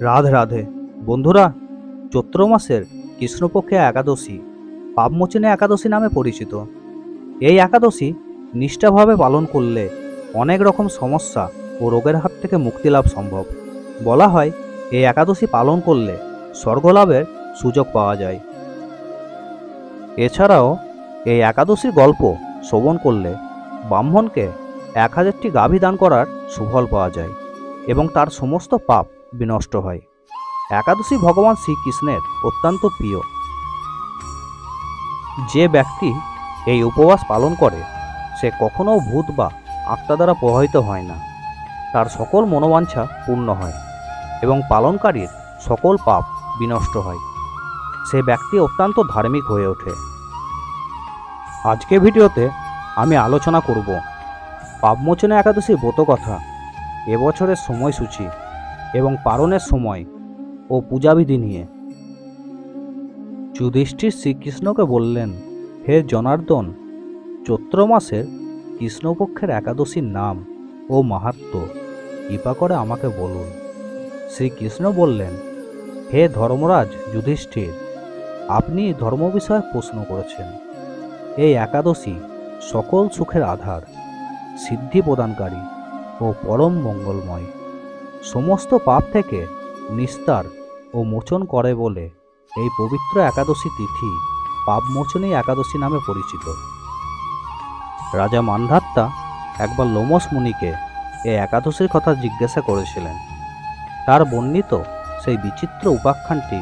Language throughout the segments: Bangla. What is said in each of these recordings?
রাধে রাধে বন্ধুরা, চৈত্র মাসের কৃষ্ণপক্ষে একাদশী পাপমোচনী একাদশী নামে পরিচিত। এই একাদশী নিষ্ঠাভাবে পালন করলে অনেক রকম সমস্যা ও রোগের হাত থেকে মুক্তি লাভ সম্ভব। বলা হয় এই একাদশী পালন করলে স্বর্গলাভের সুযোগ পাওয়া যায়। এছাড়াও এই একাদশীর গল্প শ্রবণ করলে ব্রাহ্মণকে 1000টি গাভী দান করার সুফল পাওয়া যায় এবং তার সমস্ত পাপ বিনষ্ট হয়। একাদশী ভগবান শ্রীকৃষ্ণের অত্যন্ত প্রিয়। যে ব্যক্তি এই উপবাস পালন করে সে কখনো ভূত বা আত্মা দ্বারা প্রভাবিত হয় না, তার সকল মনোবাঞ্ছা পূর্ণ হয় এবং পালনকারীর সকল পাপ বিনষ্ট হয়। সে ব্যক্তি অত্যন্ত ধার্মিক হয়ে ওঠে। আজকে ভিডিওতে আমি আলোচনা করব পাপমোচনী একাদশীর ব্রতকথা, এবছরের সময়সূচি এবং পালনের সময় ও পূজাবিধি নিয়ে। যুধিষ্ঠির শ্রীকৃষ্ণকে বললেন, হে জনার্দন, চৈত্র মাসের কৃষ্ণপক্ষের একাদশীর নাম ও মাহাত্ম্য কৃপা করে আমাকে বলুন। শ্রীকৃষ্ণ বললেন, হে ধর্মরাজ যুধিষ্ঠির, আপনি ধর্ম বিষয়ে প্রশ্ন করেছেন। এই একাদশী সকল সুখের আধার, সিদ্ধি প্রদানকারী ও পরম মঙ্গলময়, সমস্ত পাপ থেকে নিস্তার ও মোচন করে বলে এই পবিত্র একাদশী তিথি পাপমোচনী একাদশী নামে পরিচিত। রাজা মান্ধাত্তা একবার লোমস মুনিকে এই একাদশীর কথা জিজ্ঞাসা করেছিলেন। তার বর্ণিত সেই বিচিত্র উপাখ্যানটি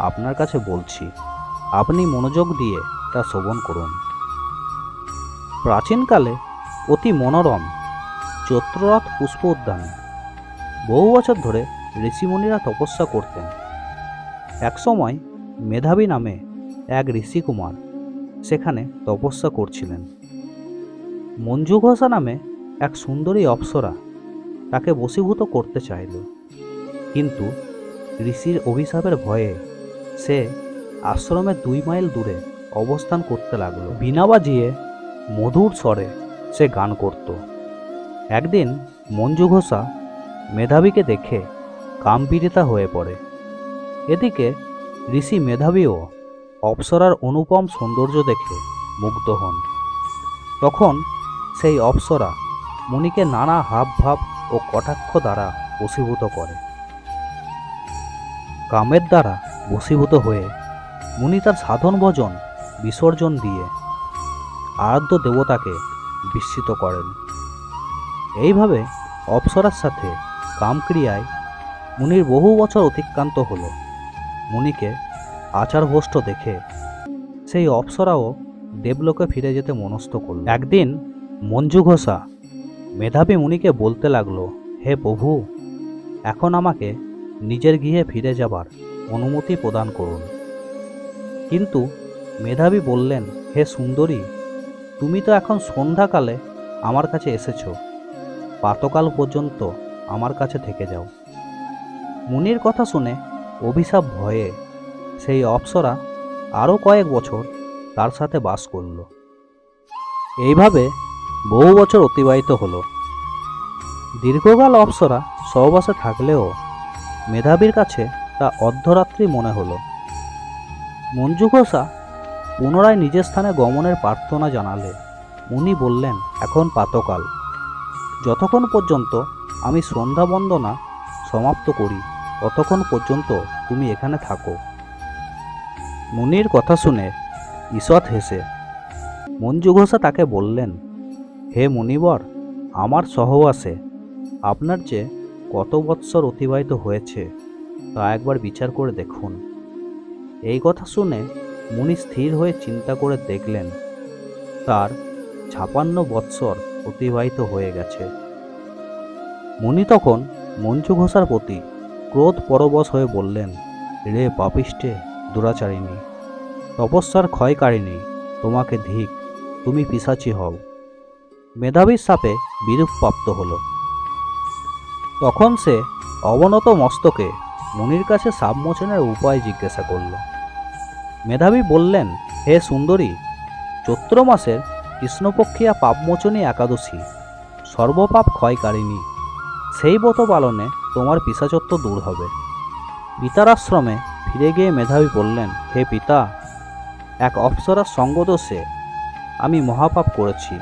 আপনার কাছে বলছি, আপনি মনোযোগ দিয়ে তা শ্রবণ করুন। প্রাচীনকালে অতি মনোরম চৈত্ররথ পুষ্প উদ্যানে বহু বছর ধরে ঋষিমুনিরা তপস্যা করতেন। একসময় মেধাবী নামে এক ঋষিকুমার সেখানে তপস্যা করছিলেন। মঞ্জু ঘোষা নামে এক সুন্দরী অপ্সরা তাকে বশীভূত করতে চাইল, কিন্তু ঋষির অভিশাপের ভয়ে সে আশ্রমের 2 মাইল দূরে অবস্থান করতে লাগলো। বীণা বাজিয়ে মধুর স্বরে সে গান করত। একদিন মঞ্জু ঘোষা মেধাবীকে দেখে কামপীড়িতা হয়ে পড়ে। এদিকে ঋষি মেধাবীও অপ্সরার অনুপম সৌন্দর্য দেখে মুগ্ধ হন। তখন সেই অপ্সরা মুনিকে নানা হাবভাব ও কটাক্ষ দ্বারা বশীভূত করে। কামের দ্বারা বশীভূত হয়ে মুনি তার সাধন ভজন বিসর্জন দিয়ে আরাধ্য দেবতাকে বিস্মিত করেন। এইভাবে অপ্সরার সাথে কামক্রিয়ায় মুনির বহু বছর অতিক্রান্ত হল। মুনিকে আচারভ্রষ্ট দেখে সেই অপ্সরাও দেবলোকে ফিরে যেতে মনস্থ করল। একদিন মঞ্জু ঘোষা মেধাবী মুনিকে বলতে লাগলো, হে প্রভু, এখন আমাকে নিজের গৃহে ফিরে যাবার অনুমতি প্রদান করুন। কিন্তু মেধাবী বললেন, হে সুন্দরী, তুমি তো এখন সন্ধ্যাকালে আমার কাছে এসেছ, প্রাতকাল পর্যন্ত আমার কাছে থেকে যাও। মুনির কথা শুনে অভিশাপ ভয়ে সেই অপ্সরা আরও কয়েক বছর তার সাথে বাস করল। এইভাবে বহু বছর অতিবাহিত হলো। দীর্ঘকাল অপ্সরা সহবাসে থাকলেও মেধাবীর কাছে তা অর্ধরাত্রি মনে হলো। মঞ্জু ঘোষা পুনরায় নিজের স্থানে গমনের প্রার্থনা জানালে মুনি বললেন, এখন প্রাতকাল, যতক্ষণ পর্যন্ত আমি সন্ধ্যা বন্দনা সমাপ্ত করি ততক্ষণ পর্যন্ত তুমি এখানে থাকো। মুনির কথা শুনে ঈষৎ হেসে মঞ্জু ঘোষা তাকে বললেন, হে মুনিবর, আমার সহবাসে আপনার যে কত বৎসর অতিবাহিত হয়েছে তা একবার বিচার করে দেখুন। এই কথা শুনে মুনি স্থির হয়ে চিন্তা করে দেখলেন তার 56 বৎসর অতিবাহিত হয়ে গেছে। মুনি তখন মঞ্জু ঘোষার প্রতি ক্রোধ পরবশ হয়ে বললেন, রে পাপিষ্ঠে দুরাচারিণী, তপস্যার ক্ষয়কারিণী, তোমাকে ধিক, তুমি পিশাচী হও। মেধাবীর শাপে বিরূপ প্রাপ্ত হল। তখন সে অবনত মস্তকে মুনির কাছে সাবমোচনের উপায় জিজ্ঞাসা করল। মেধাবী বললেন, হে সুন্দরী, চৈত্র মাসের কৃষ্ণপক্ষিয়া পাপমোচনী একাদশী সর্বপাপ ক্ষয়কারিণী, সেই ব্রত পালনে তোমার পিশাচত্ব দূর হবে। পিতার আশ্রমে ফিরে গিয়ে মেধাবী বললেন, হে পিতা, এক অপ্সরার সঙ্গদোষে আমি মহাপাপ করেছি।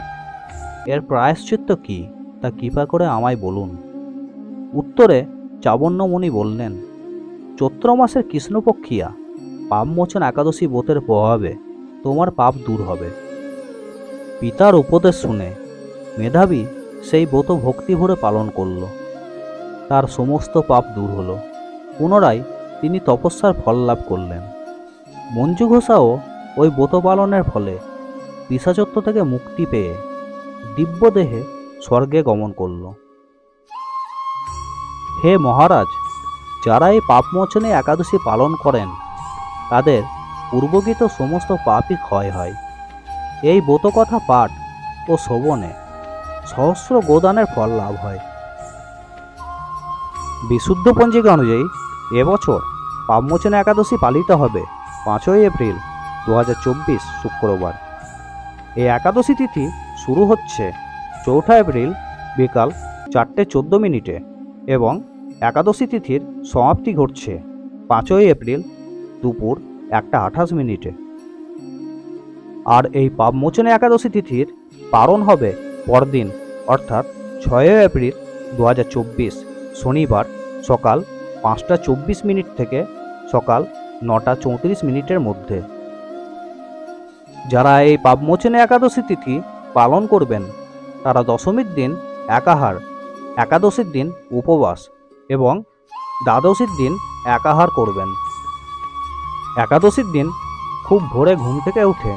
এর প্রায়শ্চিত্ত কি তা কৃপা করে আমায় বলুন। উত্তরে চাবণ্যমণি বললেন, চৈত্র মাসের কৃষ্ণপক্ষিয়া পাপমোচন একাদশী ব্রতের প্রভাবে তোমার পাপ দূর হবে। পিতার উপদেশ শুনে মেধাবী সেই ব্রত ভক্তি ভরে পালন করল। তার সমস্ত পাপ দূর হলো। পুনরায় তিনি তপস্যার ফল লাভ করলেন। মঞ্জু ঘোষাও ওই ব্রত পালনের ফলে পিশাচত্ব থেকে মুক্তি পেয়ে দিব্য দেহে স্বর্গে গমন করল। হে মহারাজ, যারা এই পাপমোচনে একাদশী পালন করেন তাদের পূর্বকৃত সমস্ত পাপই ক্ষয় হয়। এই ব্রতকথা পাঠ ও শ্রবণে সহস্র গোদানের ফল লাভ হয়। বিশুদ্ধ পঞ্জিকা অনুযায়ী এবছর পাপমোচন একাদশী পালিত হবে 5ই এপ্রিল 2024 শুক্রবার। এই একাদশী তিথি শুরু হচ্ছে 4 এপ্রিল বিকাল 4:14 এবং একাদশী তিথির সমাপ্তি ঘটছে 5ই এপ্রিল দুপুর 1:28। আর এই পাপমোচনে একাদশী তিথির পারণ হবে পরদিন অর্থাৎ 6 এপ্রিল 2024 শনিবার সকাল 5:24 থেকে সকাল 9:34 মধ্যে। যারা এই পাপমোচনে একাদশী তিথি পালন করবেন তারা দশমীর দিন একাহার, একাদশীর দিন উপবাস এবং দ্বাদশীর দিন একাহার করবেন। একাদশীর দিন খুব ভোরে ঘুম থেকে উঠে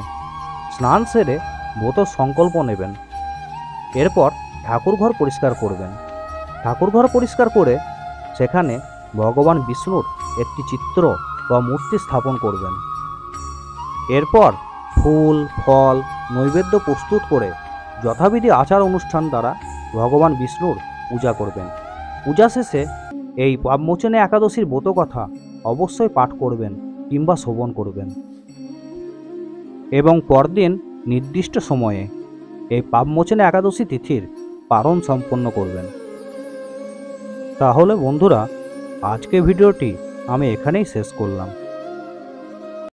স্নান সেরে ব্রত সংকল্প নেবেন। এরপর ঠাকুরঘর পরিষ্কার করবেন। ঠাকুরঘর পরিষ্কার করে সেখানে ভগবান বিষ্ণুর একটি চিত্র বা মূর্তি স্থাপন করবেন। এরপর ফুল, ফল, নৈবেদ্য প্রস্তুত করে যথাবিধি আচার অনুষ্ঠান দ্বারা ভগবান বিষ্ণুর পূজা করবেন। পূজা শেষে এই পাপমোচনে একাদশীর ব্রত কথা অবশ্যই পাঠ করবেন কিংবা শ্রবণ করবেন এবং পরদিন নির্দিষ্ট সময়ে এই পাপমোচনে একাদশী তিথির পারণ সম্পন্ন করবেন। তাহলে বন্ধুরা, আজকে ভিডিওটি আমি এখানেই শেষ করলাম।